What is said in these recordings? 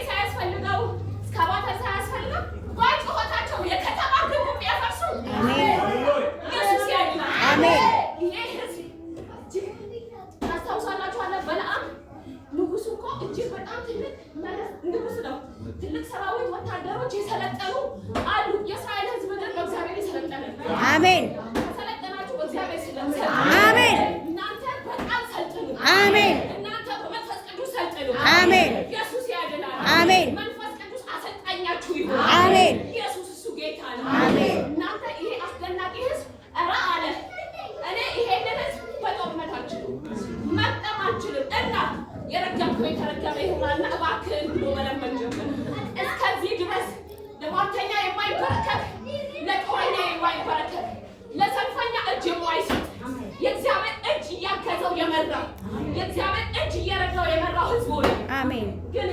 ሳያስፈልገው እስካባተር ሳያስፈልገው ባጭሆታቸው የከተማ ግንብ የሚያፈርሱ ኢየሱስ ያድናል። አሜን። ይሄ ህዝብ ታስታውሳላችሁ አለ በለዓም ንጉሱ እኮ እጅግ በጣም ትልቅ ንጉስ ነው። ትልቅ ሰራዊት ወታደሮች የሰለጠኑ አሉ። የእስራኤል ህዝብ ግን በእግዚአብሔር የሰለጠነ አሜን። ሰለጠናችሁ በእግዚአብሔር ስለምሰል አሜን። እናንተ በቃል ሰልጥኑ አሜን። እናንተ በመንፈስ ቅዱስ ሰልጥኑ አሜን። ኢየሱስ ያድናል አሜን። መንፈስ ቅዱስ አሰልጣኛችሁ ይሁን አሜን። ኢየሱስ እሱ ጌታ ነው አሜን። እናንተ ይሄ አስደናቂ ህዝብ ኧረ አለ እኔ ይሄንን ህዝብ በጦርነት አልችልም መቅጠም አልችልም እና የረገምከው የተረገመ ይሆናልና እባክህን ብሎ መለመን ጀመረ። እስከዚህ ድረስ ለሟርተኛ የማይበረከት ለጦረኛ የማይበረከት ለሰልፈኛ እጅ የማይሰጥ የእግዚአብሔር እጅ እያገዘው የመራ የእግዚአብሔር እጅ እየረዳው የመራው ህዝብ ሆነ አሜን። ግን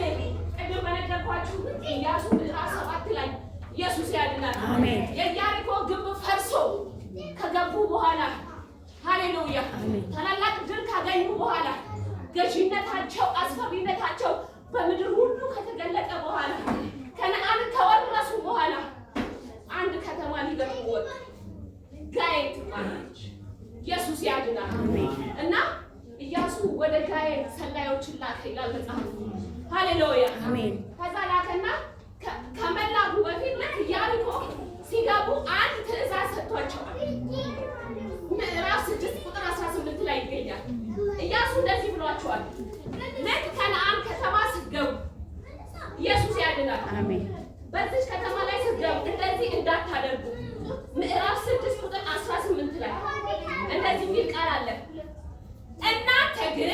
ቅድም በነገርኳችሁ ኢያሱ ምዕራፍ 7 ላይ ኢየሱስ ያድናል አሜን። የኢያሪኮ ግንብ ፈርሶ ከገቡ በኋላ ሃሌሉያ ታላላቅ ድል ካገኙ በኋላ ገዥነታቸው አስፈሪነታቸው በምድር ሁሉ ከተገለጠ በኋላ ከነዓንን ከወረሱ በኋላ አንድ ከተማ ሊገቡ ወጡ። ጋይን ትባላለች። ኢየሱስ ያድናል እና ኢያሱ ወደ ጋይን ሰላዮችን ላከ ይላል መጽሐፉ። ሃሌሉያ አሜን። ከዛ ላከና ከመላኩ በፊት ልክ ኢያሪኮ ሲገቡ አንድ ትእዛዝ ሰጥቷቸዋል። ምዕራፍ 6 ቁጥር 18 ላይ ይገኛል። ኢያሱ እንደዚህ ብሏቸዋል። ልክ ከነዓን ከተማ ስትገቡ ኢየሱስ ያድናል አሜን። በዚህ ከተማ ላይ ስትገቡ እንደዚህ እንዳታደርጉ። ምዕራፍ 6 ቁጥር 18 ላይ እንደዚህ የሚል ቃል አለ። እናንተ ግን